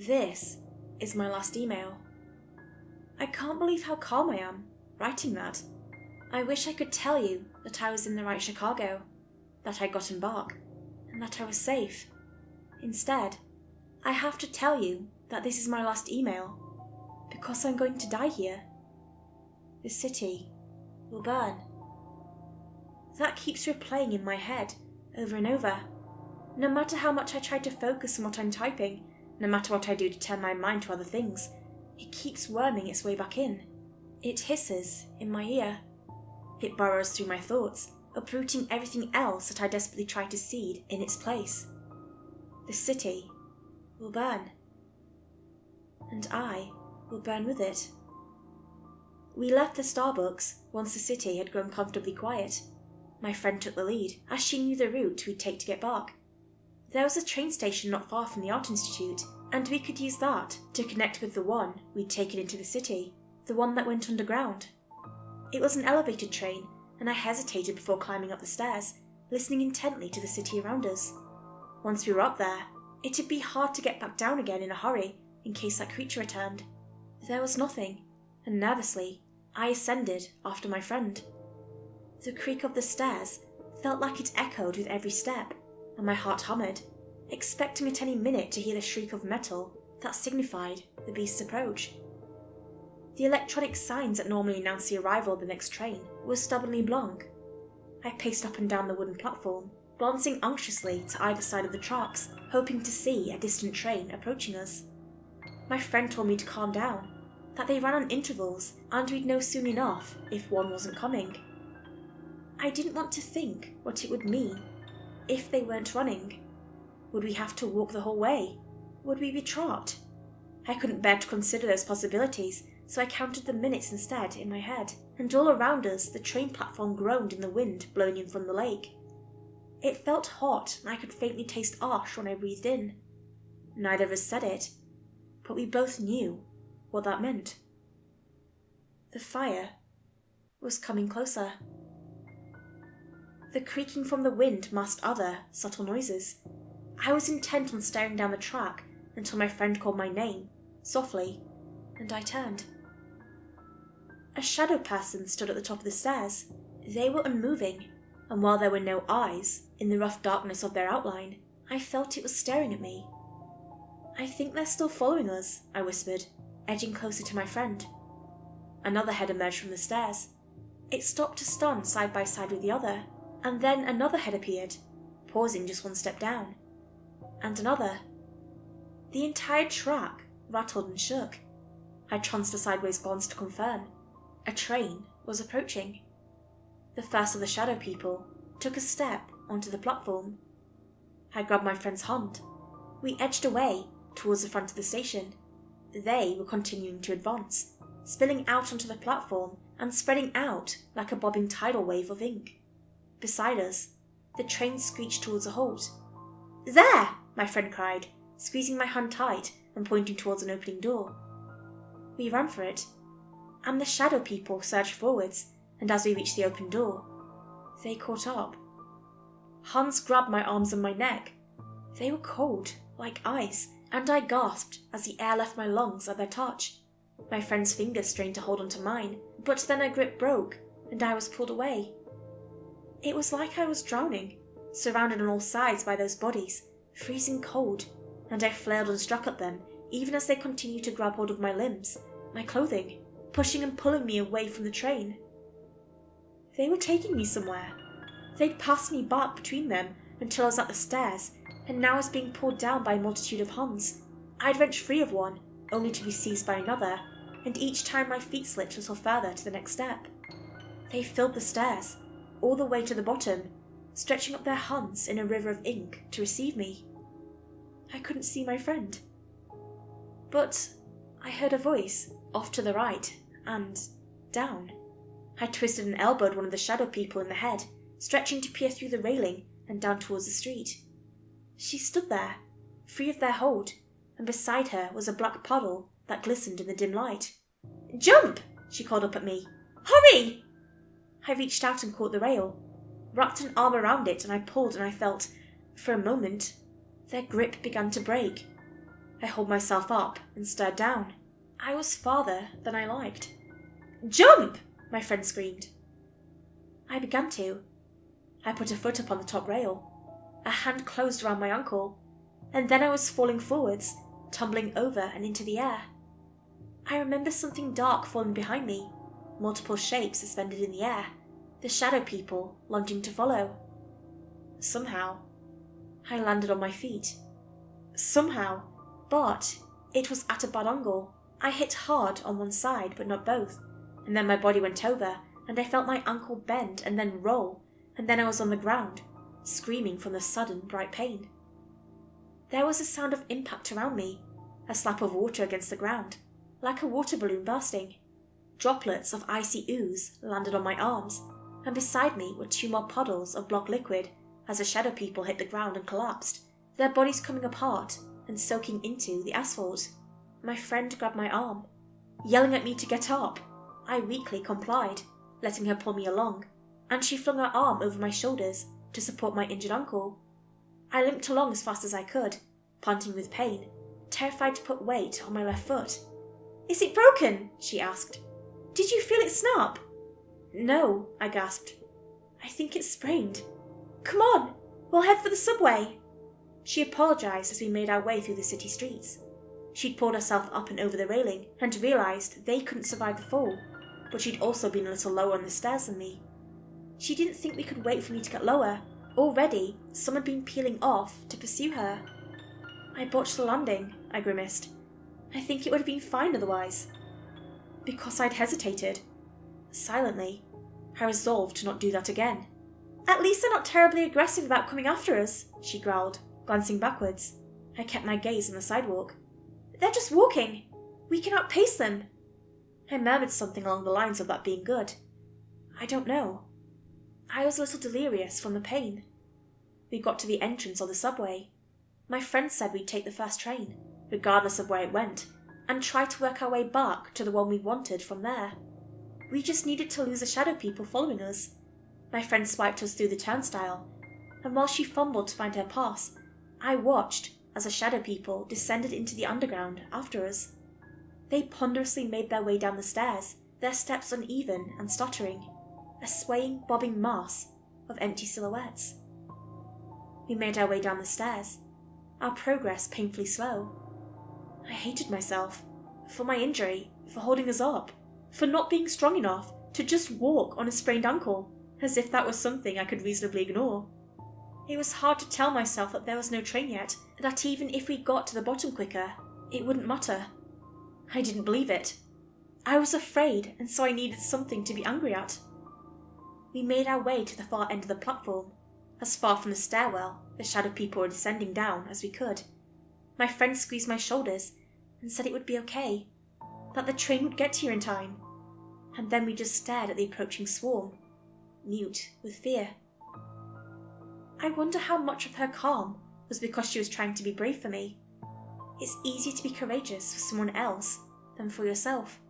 This is my last email. I can't believe how calm I am writing that. I wish I could tell you that I was in the right Chicago, that I'd gotten bark, and that I was safe. Instead, I have to tell you that this is my last email, because I'm going to die here. The city will burn. That keeps replaying in my head over and over. No matter how much I try to focus on what I'm typing, no matter what I do to turn my mind to other things, it keeps worming its way back in. It hisses in my ear. It burrows through my thoughts, uprooting everything else that I desperately try to seed in its place. The city will burn. And I will burn with it. We left the Starbucks once the city had grown comfortably quiet. My friend took the lead, as she knew the route we'd take to get bark. There was a train station not far from the Art Institute, and we could use that to connect with the one we'd taken into the city, the one that went underground. It was an elevated train, and I hesitated before climbing up the stairs, listening intently to the city around us. Once we were up there, it'd be hard to get back down again in a hurry in case that creature returned. There was nothing, and nervously, I ascended after my friend. The creak of the stairs felt like it echoed with every step, and my heart hummed, expecting at any minute to hear the shriek of metal that signified the beast's approach. The electronic signs that normally announced the arrival of the next train were stubbornly blank. I paced up and down the wooden platform, glancing anxiously to either side of the tracks, hoping to see a distant train approaching us. My friend told me to calm down, that they ran on intervals and we'd know soon enough if one wasn't coming. I didn't want to think what it would mean if they weren't running. Would we have to walk the whole way? Would we be trapped? I couldn't bear to consider those possibilities, so I counted the minutes instead in my head, and all around us the train platform groaned in the wind blowing in from the lake. It felt hot, and I could faintly taste ash when I breathed in. Neither of us said it, but we both knew what that meant. The fire was coming closer. The creaking from the wind masked other, subtle noises. I was intent on staring down the track until my friend called my name, softly, and I turned. A shadow person stood at the top of the stairs. They were unmoving, and while there were no eyes in the rough darkness of their outline, I felt it was staring at me. "I think they're still following us," I whispered, edging closer to my friend. Another head emerged from the stairs. It stopped to stand side by side with the other, and then another head appeared, pausing just one step down. And another. The entire track rattled and shook. I chanced a sideways glance to confirm. A train was approaching. The first of the shadow people took a step onto the platform. I grabbed my friend's hand. We edged away towards the front of the station. They were continuing to advance, spilling out onto the platform and spreading out like a bobbing tidal wave of ink. Beside us, the train screeched towards a halt. "There!" my friend cried, squeezing my hand tight and pointing towards an opening door. We ran for it, and the shadow people surged forwards, and as we reached the open door, they caught up. Hands grabbed my arms and my neck. They were cold, like ice, and I gasped as the air left my lungs at their touch. My friend's fingers strained to hold onto mine, but then her grip broke, and I was pulled away. It was like I was drowning, surrounded on all sides by those bodies, freezing cold, and I flailed and struck at them, even as they continued to grab hold of my limbs, my clothing, pushing and pulling me away from the train. They were taking me somewhere. They'd passed me back between them until I was at the stairs, and now I was being pulled down by a multitude of hands. I'd wrenched free of one, only to be seized by another, and each time my feet slipped a little further to the next step. They filled the stairs, all the way to the bottom, stretching up their hands in a river of ink to receive me. I couldn't see my friend. But I heard a voice off to the right and down. I twisted and elbowed one of the shadow people in the head, stretching to peer through the railing and down towards the street. She stood there, free of their hold, and beside her was a black puddle that glistened in the dim light. "Jump!" she called up at me. "Hurry!" I reached out and caught the rail, wrapped an arm around it, and I pulled and I felt, for a moment, their grip began to break. I hauled myself up and stared down. I was farther than I liked. "Jump!" my friend screamed. I began to. I put a foot up on the top rail. A hand closed around my ankle, and then I was falling forwards, tumbling over and into the air. I remember something dark falling behind me, multiple shapes suspended in the air, the shadow people lunging to follow. Somehow, I landed on my feet. Somehow, but it was at a bad angle. I hit hard on one side, but not both, and then my body went over, and I felt my ankle bend and then roll, and then I was on the ground, screaming from the sudden bright pain. There was a sound of impact around me, a slap of water against the ground, like a water balloon bursting. Droplets of icy ooze landed on my arms, and beside me were 2 more puddles of block liquid as the shadow people hit the ground and collapsed, their bodies coming apart and soaking into the asphalt. My friend grabbed my arm, yelling at me to get up. I weakly complied, letting her pull me along, and she flung her arm over my shoulders to support my injured ankle. I limped along as fast as I could, panting with pain, terrified to put weight on my left foot. "Is it broken?" she asked. "Did you feel it snap?" "No," I gasped. "I think it's sprained." "Come on, we'll head for the subway." She apologised as we made our way through the city streets. She'd pulled herself up and over the railing and realised they couldn't survive the fall, but she'd also been a little lower on the stairs than me. She didn't think we could wait for me to get lower. Already, some had been peeling off to pursue her. "I botched the landing," I grimaced. "I think it would have been fine otherwise." Because I'd hesitated. Silently, I resolved to not do that again. "At least they're not terribly aggressive about coming after us," she growled, glancing backwards. I kept my gaze on the sidewalk. "They're just walking. We can outpace them." I murmured something along the lines of that being good. I don't know. I was a little delirious from the pain. We got to the entrance of the subway. My friend said we'd take the first train, regardless of where it went, and try to work our way back to the one we wanted from there. We just needed to lose the shadow people following us. My friend swiped us through the turnstile, and while she fumbled to find her pass, I watched as the shadow people descended into the underground after us. They ponderously made their way down the stairs, their steps uneven and stuttering, a swaying, bobbing mass of empty silhouettes. We made our way down the stairs, our progress painfully slow. I hated myself for my injury, for holding us up, for not being strong enough to just walk on a sprained ankle, as if that was something I could reasonably ignore. It was hard to tell myself that there was no train yet, that even if we got to the bottom quicker, it wouldn't matter. I didn't believe it. I was afraid, and so I needed something to be angry at. We made our way to the far end of the platform, as far from the stairwell the shadow people were descending down as we could. My friend squeezed my shoulders and said it would be okay, that the train would get here in time. And then we just stared at the approaching swarm, mute with fear. I wonder how much of her calm was because she was trying to be brave for me. It's easier to be courageous for someone else than for yourself.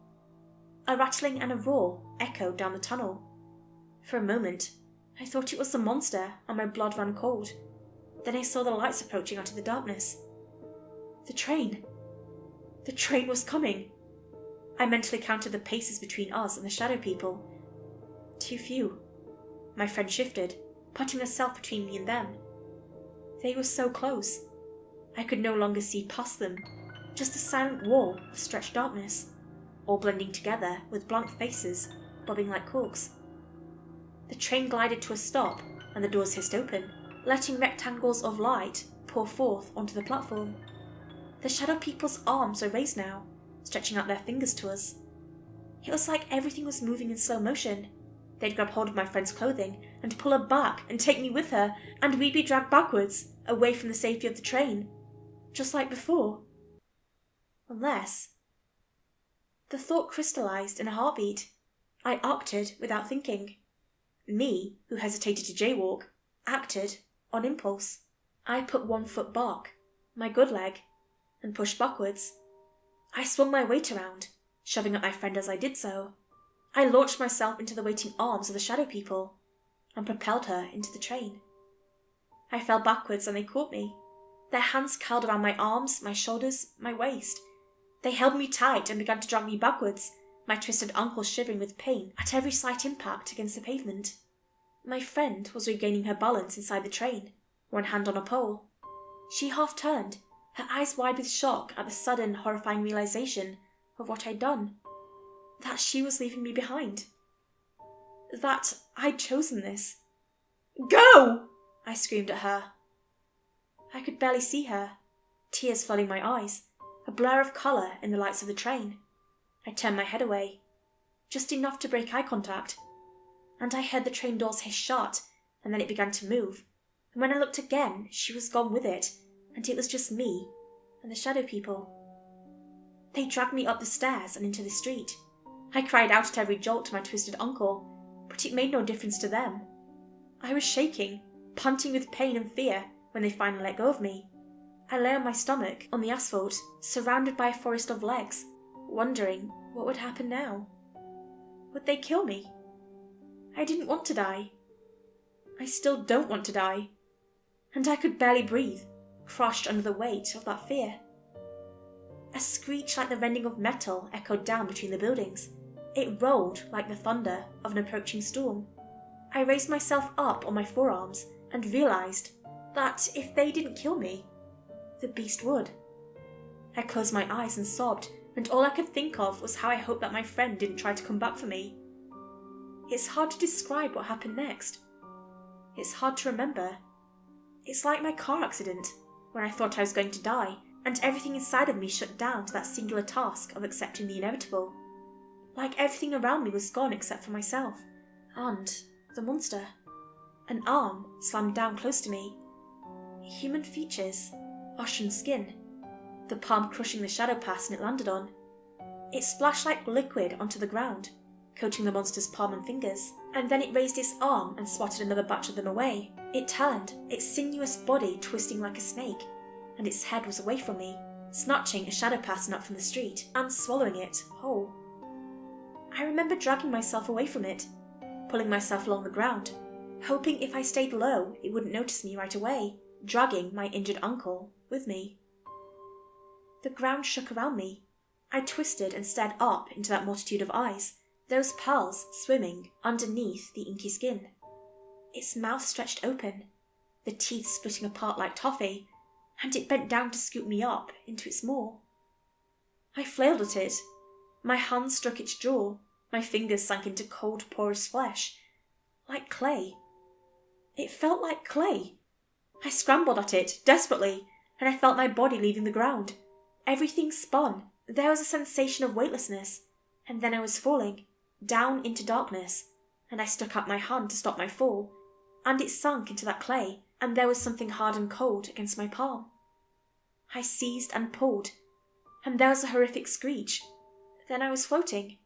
A rattling and a roar echoed down the tunnel. For a moment, I thought it was the monster and my blood ran cold. Then I saw the lights approaching out of the darkness. The train. The train was coming. I mentally counted the paces between us and the shadow people. Too few. My friend shifted, putting herself between me and them. They were so close. I could no longer see past them, just a silent wall of stretched darkness, all blending together with blank faces bobbing like corks. The train glided to a stop and the doors hissed open, letting rectangles of light pour forth onto the platform. The shadow people's arms were raised now, stretching out their fingers to us. It was like everything was moving in slow motion. They'd grab hold of my friend's clothing and pull her back and take me with her, and we'd be dragged backwards, away from the safety of the train, just like before. Unless... The thought crystallized in a heartbeat. I acted without thinking. Me, who hesitated to jaywalk, acted on impulse. I put one foot back, my good leg, and pushed backwards. I swung my weight around, shoving at my friend as I did so. I launched myself into the waiting arms of the shadow people and propelled her into the train. I fell backwards and they caught me. Their hands curled around my arms, my shoulders, my waist. They held me tight and began to drag me backwards, my twisted ankle shivering with pain at every slight impact against the pavement. My friend was regaining her balance inside the train, one hand on a pole. She half turned, her eyes wide with shock at the sudden, horrifying realization of what I'd done. That she was leaving me behind. That I'd chosen this. "Go!" I screamed at her. I could barely see her, tears flooding my eyes, a blur of colour in the lights of the train. I turned my head away, just enough to break eye contact, and I heard the train doors hiss shut, and then it began to move, and when I looked again, she was gone with it, and it was just me and the shadow people. They dragged me up the stairs and into the street. I cried out at every jolt to my twisted ankle, but it made no difference to them. I was shaking, panting with pain and fear when they finally let go of me. I lay on my stomach on the asphalt, surrounded by a forest of legs, wondering what would happen now. Would they kill me? I didn't want to die. I still don't want to die. And I could barely breathe, crushed under the weight of that fear. A screech like the rending of metal echoed down between the buildings. It rolled like the thunder of an approaching storm. I raised myself up on my forearms and realised that if they didn't kill me, the beast would. I closed my eyes and sobbed, and all I could think of was how I hoped that my friend didn't try to come back for me. It's hard to describe what happened next. It's hard to remember. It's like my car accident, when I thought I was going to die, and everything inside of me shut down to that singular task of accepting the inevitable. Like everything around me was gone except for myself, and the monster. An arm slammed down close to me. Human features, ashen skin, the palm crushing the shadow pattern it landed on. It splashed like liquid onto the ground, coating the monster's palm and fingers, and then it raised its arm and swatted another batch of them away. It turned, its sinuous body twisting like a snake, and its head was away from me, snatching a shadow pattern up from the street and swallowing it whole. I remember dragging myself away from it, pulling myself along the ground, hoping if I stayed low it wouldn't notice me right away, dragging my injured ankle with me. The ground shook around me. I twisted and stared up into that multitude of eyes, those pearls swimming underneath the inky skin. Its mouth stretched open, the teeth splitting apart like toffee, and it bent down to scoop me up into its maw. I flailed at it. My hands struck its jaw, my fingers sank into cold, porous flesh, like clay. It felt like clay. I scrambled at it, desperately, and I felt my body leaving the ground. Everything spun. There was a sensation of weightlessness, and then I was falling, down into darkness, and I stuck out my hand to stop my fall, and it sank into that clay, and there was something hard and cold against my palm. I seized and pulled, and there was a horrific screech. Then I was floating,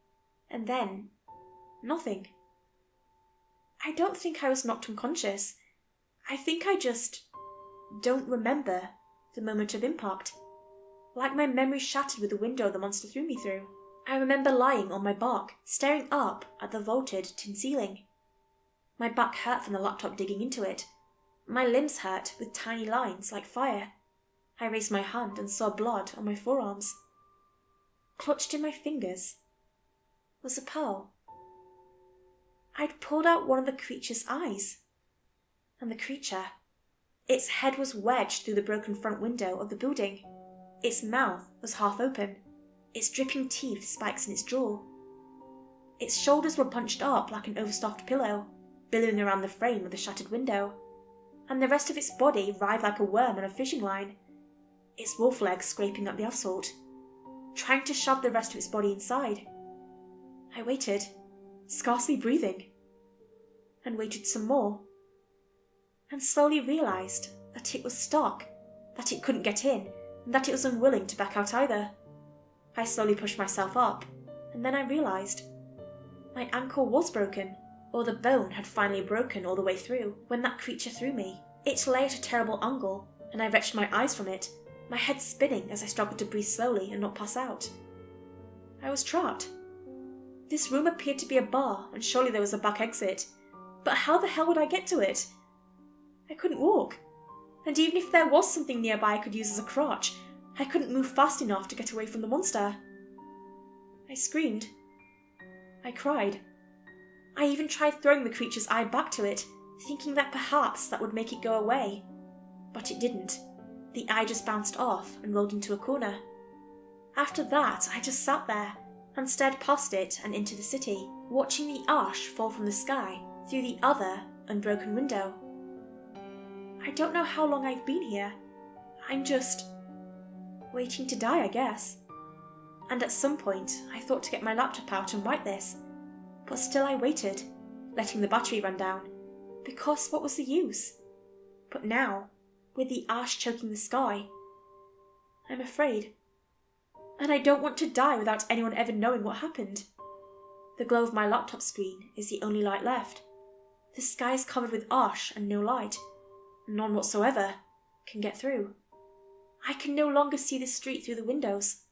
and then nothing. I don't think I was knocked unconscious. I think I just don't remember the moment of impact. Like my memory shattered with the window the monster threw me through. I remember lying on my back, staring up at the vaulted tin ceiling. My back hurt from the laptop digging into it. My limbs hurt with tiny lines like fire. I raised my hand and saw blood on my forearms. Clutched in my fingers was a pearl. I'd pulled out one of the creature's eyes. And the creature, its head was wedged through the broken front window of the building. Its mouth was half open, its dripping teeth spikes in its jaw. Its shoulders were bunched up like an overstuffed pillow, billowing around the frame of the shattered window, and the rest of its body writhed like a worm on a fishing line, its wolf legs scraping up the asphalt, trying to shove the rest of its body inside. I waited, scarcely breathing, and waited some more, and slowly realised that it was stuck, that it couldn't get in, and that it was unwilling to back out either. I slowly pushed myself up, and then I realised my ankle was broken, or the bone had finally broken all the way through when that creature threw me. It lay at a terrible angle, and I wrenched my eyes from it, my head spinning as I struggled to breathe slowly and not pass out. I was trapped. This room appeared to be a bar, and surely there was a back exit, but how the hell would I get to it? I couldn't walk. And even if there was something nearby I could use as a crotch, I couldn't move fast enough to get away from the monster. I screamed. I cried. I even tried throwing the creature's eye back to it, thinking that perhaps that would make it go away. But it didn't. The eye just bounced off and rolled into a corner. After that, I just sat there and stared past it and into the city, watching the ash fall from the sky through the other unbroken window. I don't know how long I've been here. I'm just waiting to die, I guess. And at some point, I thought to get my laptop out and write this, but still I waited, letting the battery run down, because what was the use? But now, with the ash choking the sky, I'm afraid. And I don't want to die without anyone ever knowing what happened. The glow of my laptop screen is the only light left. The sky is covered with ash and no light. None whatsoever can get through. I can no longer see the street through the windows.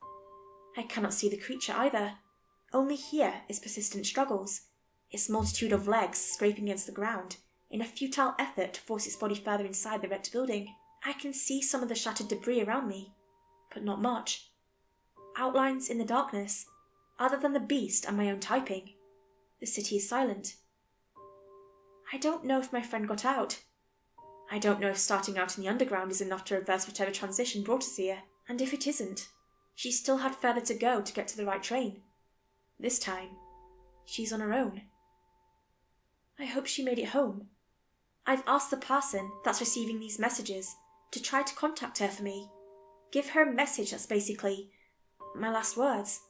I cannot see the creature either. Only hear its persistent struggles, its multitude of legs scraping against the ground in a futile effort to force its body further inside the wrecked building. I can see some of the shattered debris around me, but not much. Outlines in the darkness, other than the beast and my own typing. The city is silent. I don't know if my friend got out. I don't know if starting out in the underground is enough to reverse whatever transition brought us here, and if it isn't, she still had further to go to get to the right train. This time, she's on her own. I hope she made it home. I've asked the person that's receiving these messages to try to contact her for me. Give her a message that's basically my last words,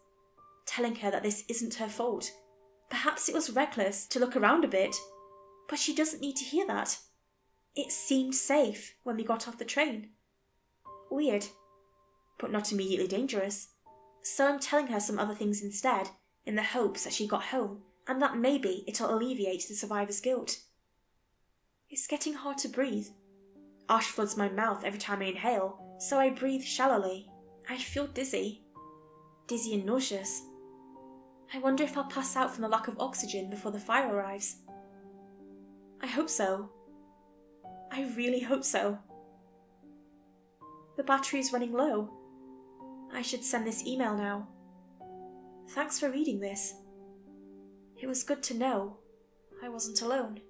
telling her that this isn't her fault. Perhaps it was reckless to look around a bit, but she doesn't need to hear that. It seemed safe when we got off the train. Weird, but not immediately dangerous. So I'm telling her some other things instead, in the hopes that she got home, and that maybe it'll alleviate the survivor's guilt. It's getting hard to breathe. Ash floods my mouth every time I inhale, so I breathe shallowly. I feel dizzy. Dizzy and nauseous. I wonder if I'll pass out from the lack of oxygen before the fire arrives. I hope so. I really hope so. The battery is running low. I should send this email now. Thanks for reading this. It was good to know I wasn't alone.